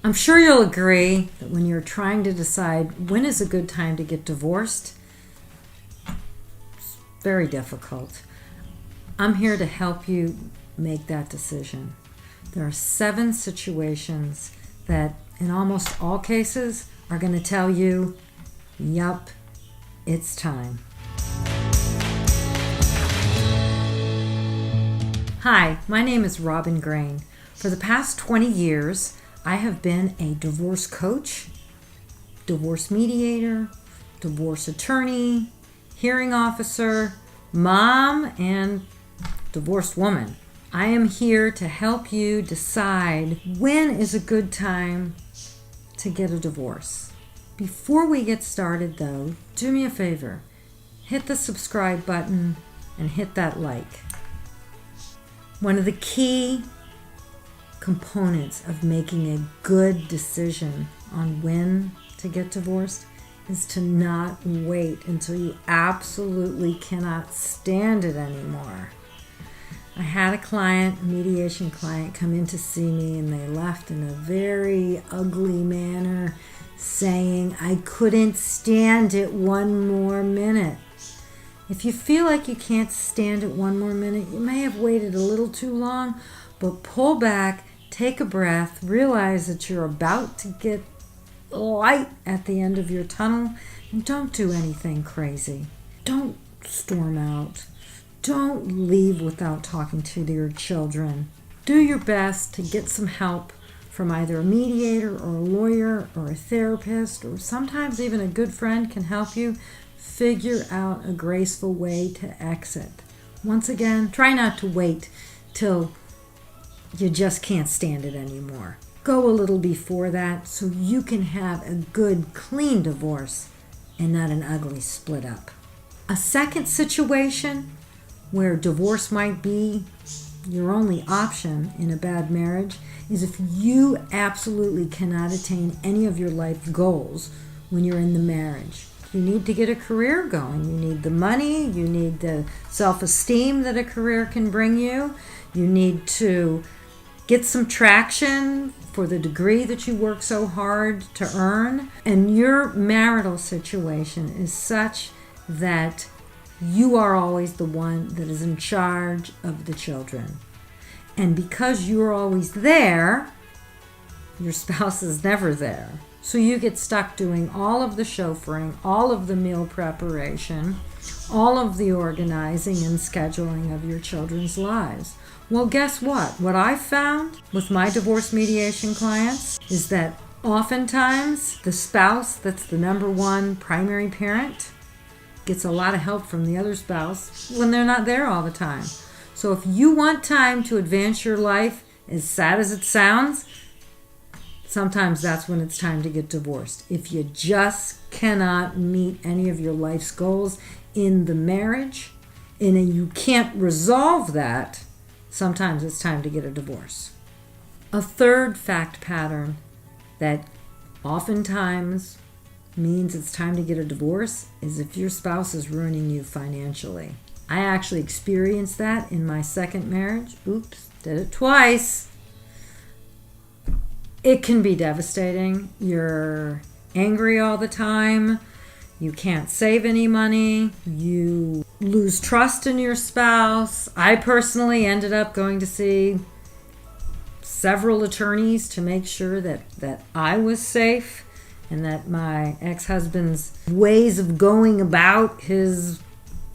I'm sure you'll agree that when you're trying to decide when is a good time to get divorced, it's very difficult. I'm here to help you make that decision. There are 7 situations that, in almost all cases, are going to tell you, yup, it's time. Hi, my name is Graine. For the past 20 years, I have been a divorce coach, divorce mediator, divorce attorney, hearing officer, mom, and divorced woman. I am here to help you decide when is a good time to get a divorce. Before we get started though, do me a favor. Hit the subscribe button and hit that like. One of the key components of making a good decision on when to get divorced is to not wait until you absolutely cannot stand it anymore. I had a mediation client, come in to see me, and they left in a very ugly manner saying, I couldn't stand it one more minute. If you feel like you can't stand it one more minute, you may have waited a little too long, but pull back, take a breath, realize that you're about to get light at the end of your tunnel, and don't do anything crazy. Don't storm out. Don't leave without talking to your children. Do your best to get some help from either a mediator or a lawyer or a therapist, or sometimes even a good friend can help you figure out a graceful way to exit. Once again, try not to wait till you just can't stand it anymore. Go a little before that so you can have a good, clean divorce and not an ugly split up. A second situation where divorce might be your only option in a bad marriage is if you absolutely cannot attain any of your life goals when you're in the marriage. You need to get a career going. You need the money. You need the self-esteem that a career can bring you. You need to get some traction for the degree that you work so hard to earn. And your marital situation is such that you are always the one that is in charge of the children. And because you're always there, your spouse is never there. So you get stuck doing all of the chauffeuring, all of the meal preparation, all of the organizing and scheduling of your children's lives. Well, guess what? What I found with my divorce mediation clients is that oftentimes the spouse that's the number one primary parent gets a lot of help from the other spouse when they're not there all the time. So if you want time to advance your life, as sad as it sounds, sometimes that's when it's time to get divorced. If you just cannot meet any of your life's goals in the marriage and you can't resolve that, sometimes it's time to get a divorce. A third fact pattern that oftentimes means it's time to get a divorce is if your spouse is ruining you financially. I actually experienced that in my second marriage. Oops, did it twice. It can be devastating. You're angry all the time. You can't save any money. You lose trust in your spouse. I personally ended up going to see several attorneys to make sure that I was safe and that my ex-husband's ways of going about his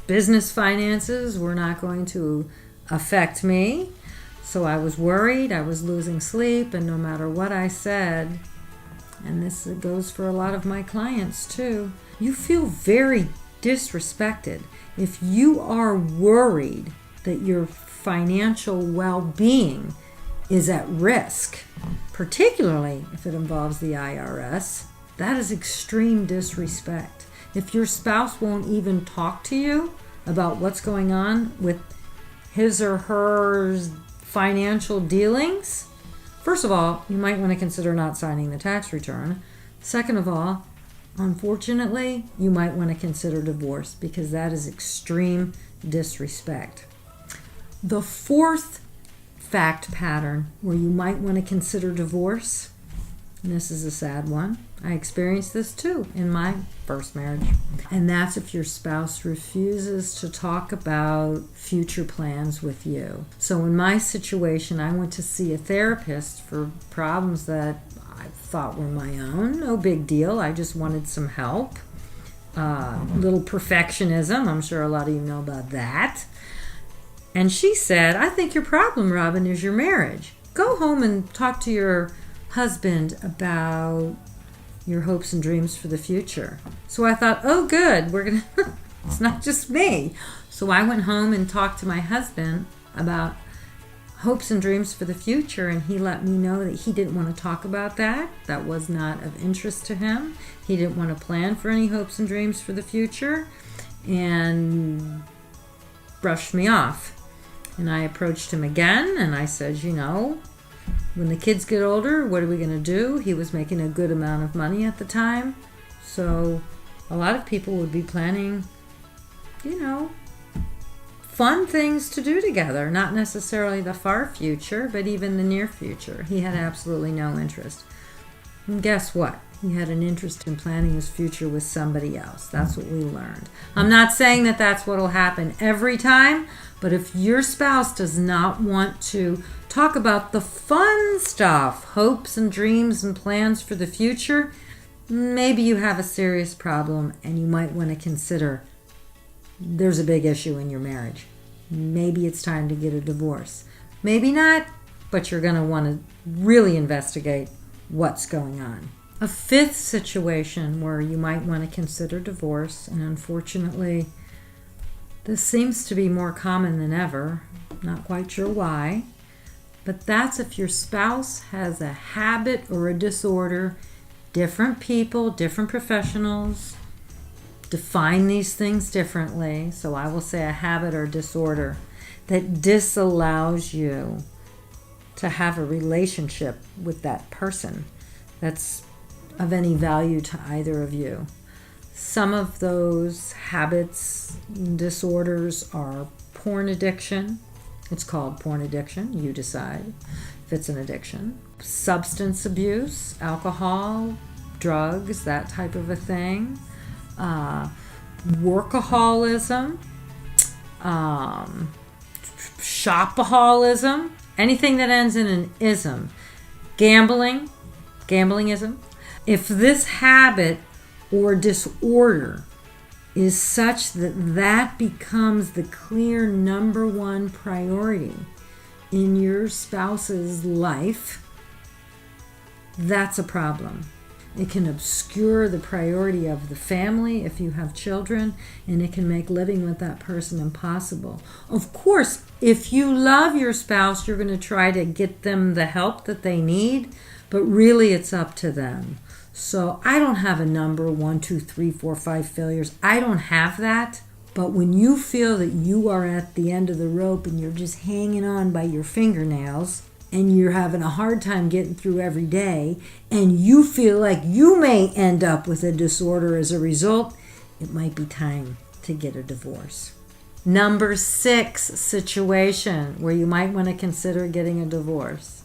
business finances were not going to affect me. So I was worried, I was losing sleep, and no matter what I said, and this goes for a lot of my clients too, you feel very disrespected if you are worried that your financial well-being is at risk, particularly if it involves the IRS. That is extreme disrespect. If your spouse won't even talk to you about what's going on with his or her financial dealings, first of all, you might want to consider not signing the tax return. Second of all, unfortunately, you might want to consider divorce because that is extreme disrespect. The fourth fact pattern where you might want to consider divorce And this is a sad one. I experienced this too in my first marriage. And that's if your spouse refuses to talk about future plans with you. So in my situation, I went to see a therapist for problems that I thought were my own. No big deal. I just wanted some help. Little perfectionism. I'm sure a lot of you know about that. And she said, I think your problem, Robin, is your marriage. Go home and talk to your husband about your hopes and dreams for the future. So I thought, oh good, it's not just me. So I went home and talked to my husband about hopes and dreams for the future, and he let me know that he didn't want to talk about that. That was not of interest to him. He didn't want to plan for any hopes and dreams for the future, and brushed me off. And I approached him again, and I said, when the kids get older, what are we going to do? He was making a good amount of money at the time. So a lot of people would be planning, fun things to do together. Not necessarily the far future, but even the near future. He had absolutely no interest. And guess what? He had an interest in planning his future with somebody else. That's what we learned. I'm not saying that that's what will happen every time, but if your spouse does not want to talk about the fun stuff, hopes and dreams and plans for the future, maybe you have a serious problem and you might want to consider there's a big issue in your marriage. Maybe it's time to get a divorce. Maybe not, but you're going to want to really investigate what's going on. A fifth situation where you might want to consider divorce, and unfortunately, this seems to be more common than ever. Not quite sure why, but that's if your spouse has a habit or a disorder. Different people, different professionals define these things differently. So I will say a habit or disorder that disallows you to have a relationship with that person that's of any value to either of you. Some of those habits, disorders are porn addiction. It's called porn addiction. You decide if it's an addiction. Substance abuse, alcohol, drugs, that type of a thing. Workaholism, shopaholism, anything that ends in an ism. Gamblingism. If this habit or disorder is such that that becomes the clear number one priority in your spouse's life, that's a problem. It can obscure the priority of the family if you have children, and it can make living with that person impossible. Of course, if you love your spouse, you're going to try to get them the help that they need, but really it's up to them. So I don't have a number, 1, 2, 3, 4, 5 failures. I don't have that. But when you feel that you are at the end of the rope and you're just hanging on by your fingernails and you're having a hard time getting through every day and you feel like you may end up with a disorder as a result, it might be time to get a divorce. Number 6 situation where you might want to consider getting a divorce.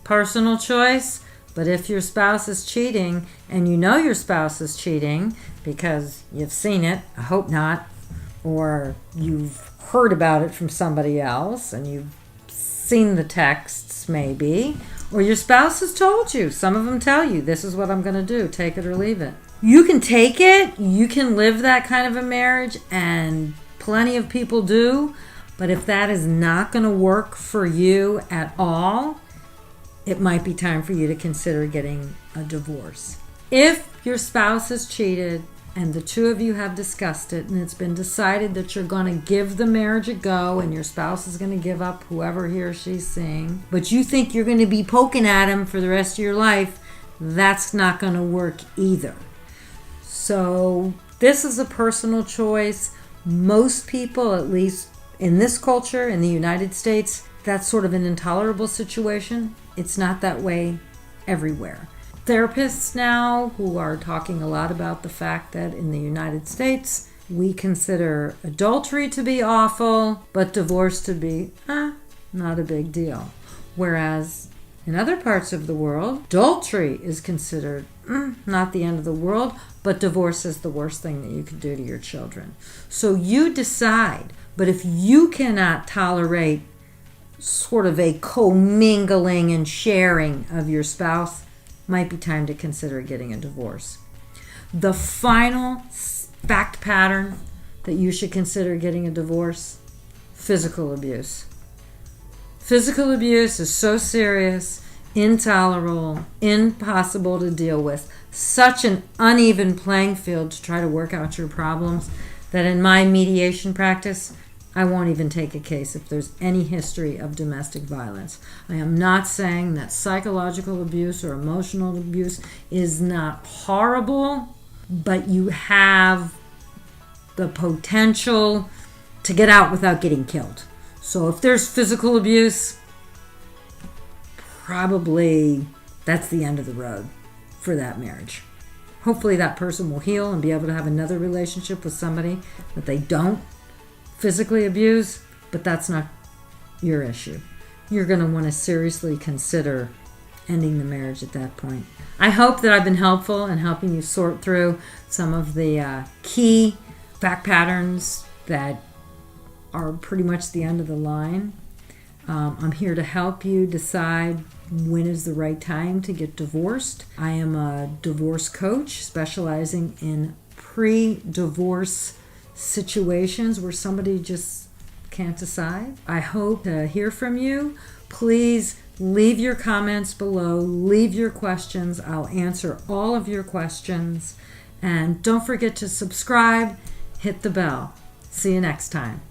Personal choice. But if your spouse is cheating, and you know your spouse is cheating because you've seen it, I hope not, or you've heard about it from somebody else, and you've seen the texts maybe, or your spouse has told you, some of them tell you, this is what I'm going to do, take it or leave it. You can take it, you can live that kind of a marriage, and plenty of people do, but if that is not going to work for you at all, it might be time for you to consider getting a divorce. If your spouse has cheated and the two of you have discussed it and it's been decided that you're going to give the marriage a go and your spouse is going to give up whoever he or she's seeing, but you think you're going to be poking at him for the rest of your life, that's not going to work either. So this is a personal choice. Most people, at least in this culture, in the United States, that's sort of an intolerable situation. It's not that way everywhere. Therapists now who are talking a lot about the fact that in the United States, we consider adultery to be awful, but divorce to be, not a big deal. Whereas In other parts of the world, adultery is considered not the end of the world, but divorce is the worst thing that you could do to your children. So you decide. But if you cannot tolerate sort of a commingling and sharing of your spouse, might be time to consider getting a divorce. The final fact pattern that you should consider getting a divorce: physical abuse. Physical abuse is so serious, intolerable, impossible to deal with, such an uneven playing field to try to work out your problems, that in my mediation practice, I won't even take a case if there's any history of domestic violence. I am not saying that psychological abuse or emotional abuse is not horrible, but you have the potential to get out without getting killed. So if there's physical abuse, probably that's the end of the road for that marriage. Hopefully that person will heal and be able to have another relationship with somebody that they don't physically abuse, but that's not your issue. You're going to want to seriously consider ending the marriage at that point. I hope that I've been helpful in helping you sort through some of the key fact patterns that are pretty much the end of the line. I'm here to help you decide when is the right time to get divorced. I am a divorce coach specializing in pre-divorce situations where somebody just can't decide. I hope to hear from you. Please leave your comments below. Leave your questions. I'll answer all of your questions. And don't forget to subscribe. Hit the bell. See you next time.